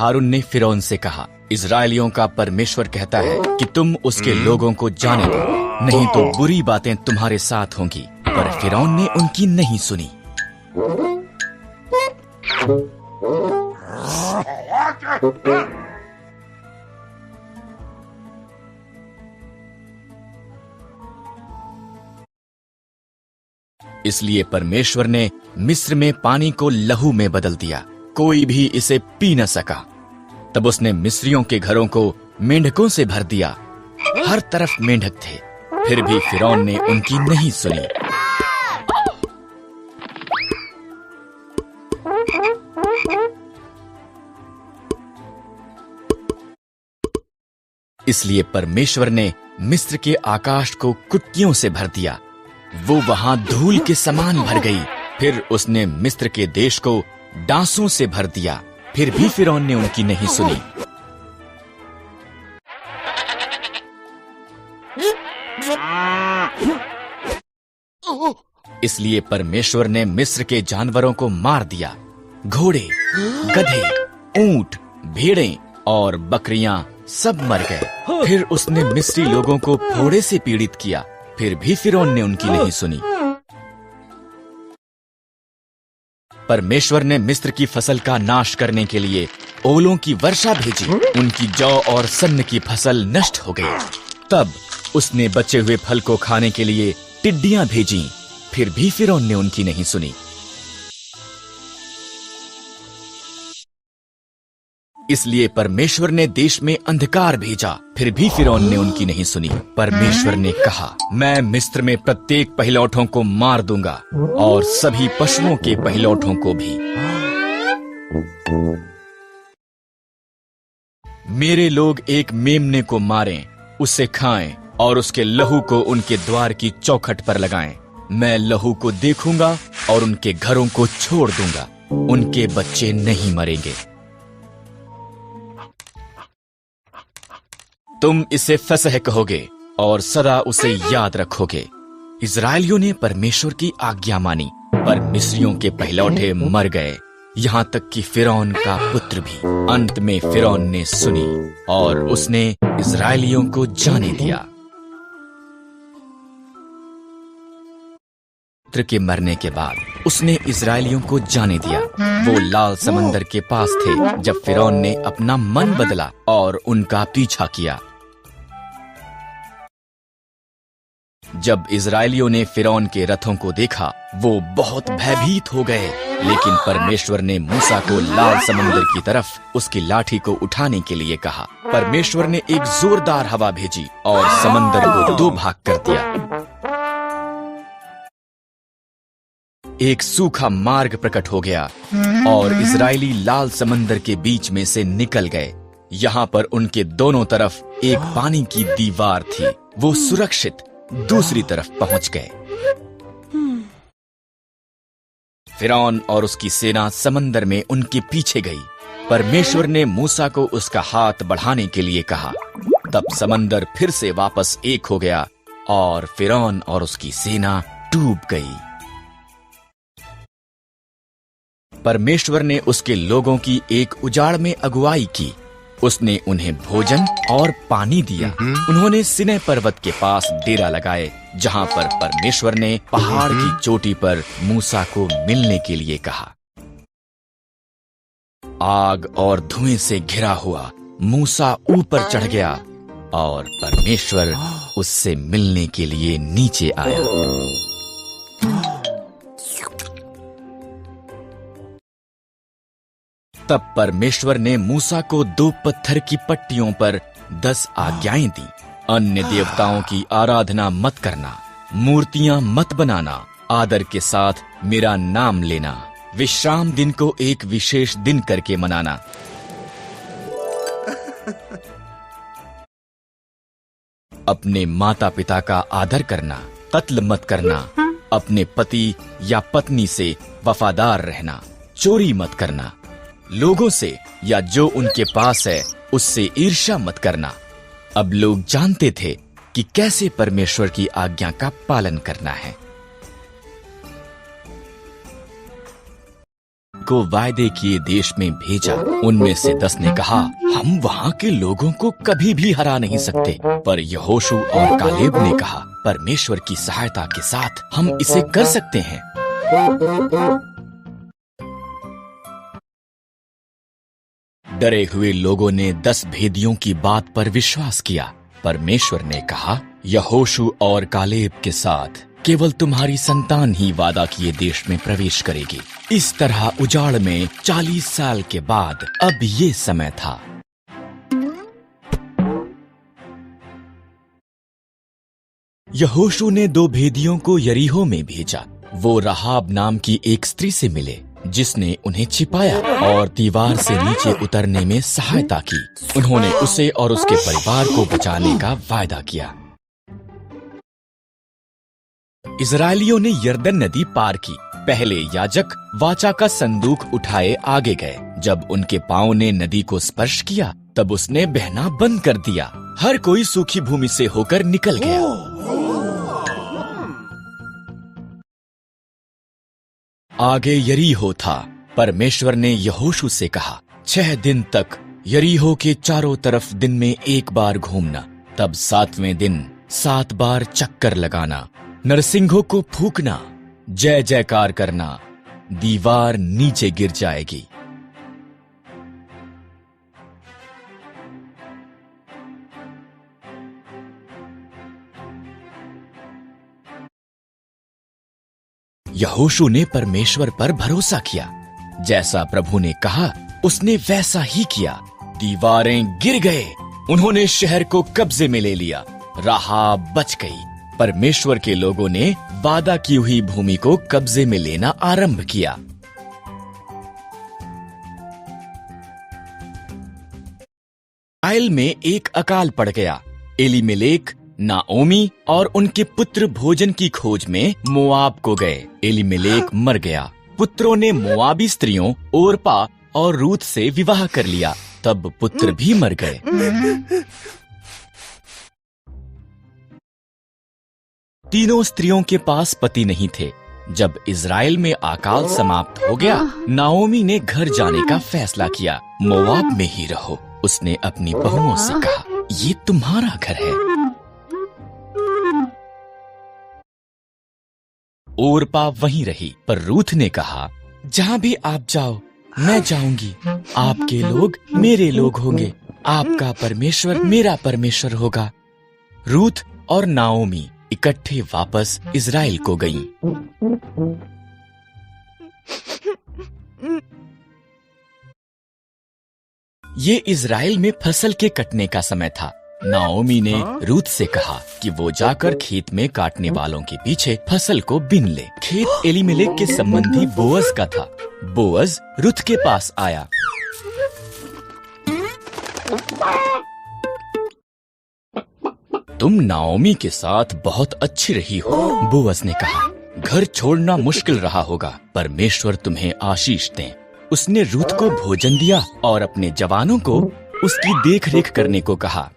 हारून ने फिरौन से कहा, इजराइलियों का परमेश्वर कहता है कि तुम उसके लोगों को जाने दो, नहीं तो बुरी बातें तुम्हारे साथ होंगी। पर फिरौन ने उनकी नहीं सुनी। इसलिए परमेश्वर ने मिस्र में पानी को लहू में बदल दिया, कोई भी इसे पी न सका। तब उसने मिस्रियों के घरों को मेंढकों से भर दिया, हर तरफ मेंढक थे, फिर भी फिरौन ने उनकी नहीं सुनी। इसलिए परमेश्वर ने मिस्र के आकाश को कुटकियों से भर दिया, वो वहां धूल के समान भर गई। फिर उसने मिस्र के देश को डांसों से भर दिया, फिर भी फिरौन ने उनकी नहीं सुनी। इसलिए परमेश्वर ने मिस्र के जानवरों को मार दिया, घोड़े, गधे, ऊंट, भेड़ें और बकरियां सब मर गए। फिर उसने मिस्री लोगों को फोड़े से पीड़ित किया, फिर भी फिरौन ने उनकी नहीं सुनी। परमेश्वर ने मिस्र की फसल का नाश करने के लिए ओलों की वर्षा भेजी, उनकी जौ और सन्न की फसल नष्ट हो गई। तब उसने बचे हुए फल को खाने के लिए टिड्डियां भेजी, फिर भी फिरौन ने उनकी नहीं सुनी। इसलिए परमेश्वर ने देश में अंधकार भेजा, फिर भी फिरौन ने उनकी नहीं सुनी। परमेश्वर ने कहा, मैं मिस्र में प्रत्येक पहिलौठों को मार दूंगा और सभी पशुओं के पहिलौठों को भी। मेरे लोग एक मेमने को मारें, उसे खाएं और उसके लहू को उनके द्वार की चौखट पर लगाएं। मैं लहू को देखूंगा और उनके घरों को छोड़ दूंगा, उनके बच्चे नहीं मरेंगे। तुम इसे फसह कहोगे और सदा उसे याद रखोगे। इजराइलियों ने परमेश्वर की आज्ञा मानी, पर मिस्रियों के पहिलौठे मर गए, यहाँ तक कि फिरौन का पुत्र भी। अंत में फिरौन ने सुनी और उसने इजराइलियों को जाने दिया। पुत्र के मरने के बाद उसने इजराइलियों को जाने दिया। वो लाल समंदर के पास थे जब फिरौन ने अपना मन बदला और उनका पीछा किया। जब इजराइलियों ने फिरौन के रथों को देखा, वो बहुत भयभीत हो गए। लेकिन परमेश्वर ने मूसा को लाल समंदर की तरफ उसकी लाठी को उठाने के लिए कहा। परमेश्वर ने एक जोरदार हवा भेजी और समंदर को दो भाग कर दिया। एक सूखा मार्ग प्रकट हो गया और इजरायली लाल समंदर के बीच में से निकल गए। यहाँ पर उनके दोनों तरफ एक पानी की दीवार थी। वो सुरक्षित दूसरी तरफ पहुंच गए। फिरौन और उसकी सेना समंदर में उनके पीछे गई। परमेश्वर ने मूसा को उसका हाथ बढ़ाने के लिए कहा। तब समंदर फिर से वापस एक हो गया और फिरौन और उसकी सेना डूब गई। परमेश्वर ने उसके लोगों की एक उजाड़ में अगुवाई की। उसने उन्हें भोजन और पानी दिया। उन्होंने सिनै पर्वत के पास डेरा लगाए, जहां पर परमेश्वर ने पहाड़ की चोटी पर मूसा को मिलने के लिए कहा। आग और धुएं से घिरा हुआ मूसा ऊपर चढ़ गया और परमेश्वर उससे मिलने के लिए नीचे आया। तब परमेश्वर ने मूसा को 2 पत्थर की पट्टियों पर 10 आज्ञाएं दी। अन्य देवताओं की आराधना मत करना, मूर्तियां मत बनाना, आदर के साथ मेरा नाम लेना, विश्राम दिन को एक विशेष दिन करके मनाना। अपने माता पिता का आदर करना, कत्ल मत करना, अपने पति या पत्नी से वफादार रहना, चोरी मत करना, लोगों से या जो उनके पास है उससे ईर्ष्या मत करना। अब लोग जानते थे कि कैसे परमेश्वर की आज्ञा का पालन करना है। को वायदे किए देश में भेजा। उनमें से 10 ने कहा, हम वहाँ के लोगों को कभी भी हरा नहीं सकते। पर यहोशू और कालेब ने कहा, परमेश्वर की सहायता के साथ हम इसे कर सकते हैं। डरे हुए लोगों ने 10 भेदियों की बात पर विश्वास किया। परमेश्वर ने कहा, यहोशू और कालेब के साथ केवल तुम्हारी संतान ही वादा किए देश में प्रवेश करेगी। इस तरह उजाड़ में 40 साल के बाद अब ये समय था। यहोशू ने 2 भेदियों को यरीहो में भेजा। वो राहाब नाम की एक स्त्री से मिले, जिसने उन्हें छिपाया और दीवार से नीचे उतरने में सहायता की। उन्होंने उसे और उसके परिवार को बचाने का वायदा किया। इजरायलियों ने यरदन नदी पार की। पहले याजक वाचा का संदूक उठाए आगे गए। जब उनके पांव ने नदी को स्पर्श किया, तब उसने बहना बंद कर दिया। हर कोई सूखी भूमि से होकर निकल गया। आगे यरीहो था। परमेश्वर ने यहोशू से कहा, 6 दिन तक यरीहो के चारों तरफ दिन में 1 बार घूमना, तब 7वें दिन 7 बार चक्कर लगाना, नरसिंहों को फूंकना, जय जयकार करना, दीवार नीचे गिर जाएगी। यहोशू ने परमेश्वर पर भरोसा किया। जैसा प्रभु ने कहा उसने वैसा ही किया। दीवारें गिर गए। उन्होंने शहर को कब्जे में ले लिया। राहाब बच गई। परमेश्वर के लोगों ने वादा की हुई भूमि को कब्जे में लेना आरंभ किया। इस्राएल में एक अकाल पड़ गया। एलीमेलेक, नाओमी और उनके पुत्र भोजन की खोज में मोआब को गए। एलीमेलेक मर गया। पुत्रों ने मोआबी स्त्रियों ओरपा और रूत से विवाह कर लिया। तब पुत्र भी मर गए। तीनों स्त्रियों के पास पति नहीं थे। जब इज़राइल में अकाल समाप्त हो गया, नाओमी ने घर जाने का फैसला किया। मोआब में ही रहो। उसने अपनी बहुओं से कहा, ये तुम्हारा घर है। ओरपा वहीं रही, पर रूथ ने कहा, जहाँ भी आप जाओ मैं जाऊंगी। आपके लोग मेरे लोग होंगे, आपका परमेश्वर मेरा परमेश्वर होगा। रूथ और नाओमी इकट्ठे वापस इज़राइल को गईं। ये इज़राइल में फसल के कटने का समय था। नाओमी ने रूथ से कहा कि वो जाकर खेत में काटने वालों के पीछे फसल को बीन ले। खेत एलीमेलेक के संबंधी बोअज का था। बोअज रूथ के पास आया। तुम नाओमी के साथ बहुत अच्छी रही हो, बोअज ने कहा। घर छोड़ना मुश्किल रहा होगा, परमेश्वर तुम्हें आशीष दें। उसने रूथ को भोजन दिया और अपने जवानों को उसकी देखरेख करने को कहा।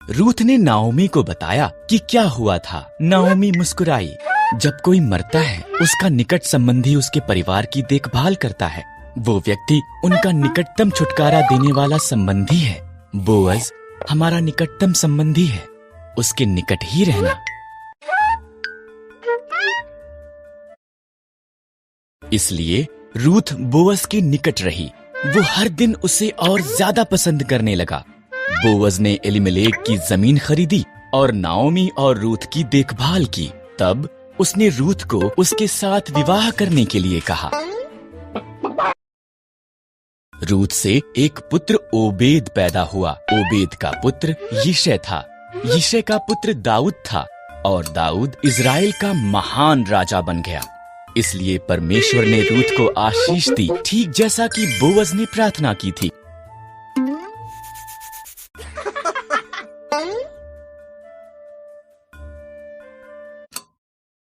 रूथ ने नाओमी को बताया कि क्या हुआ था। नाओमी मुस्कुराई। जब कोई मरता है, उसका निकट संबंधी उसके परिवार की देखभाल करता है। वो व्यक्ति उनका निकटतम छुटकारा देने वाला संबंधी है। बोअज हमारा निकटतम संबंधी है, उसके निकट ही रहना। इसलिए रूथ बोअज के निकट रही। वो हर दिन उसे और ज्यादा पसंद करने लगा। बोअज ने एलीमेलेक की जमीन खरीदी और नाओमी और रूथ की देखभाल की। तब उसने रूथ को उसके साथ विवाह करने के लिए कहा। रूथ से एक पुत्र ओबेद पैदा हुआ। ओबेद का पुत्र यिशै था। यिशै का पुत्र दाऊद था और दाऊद इज़राइल का महान राजा बन गया। इसलिए परमेश्वर ने रूथ को आशीष दी, ठीक जैसा कि बोअज ने प्रार्थना की थी।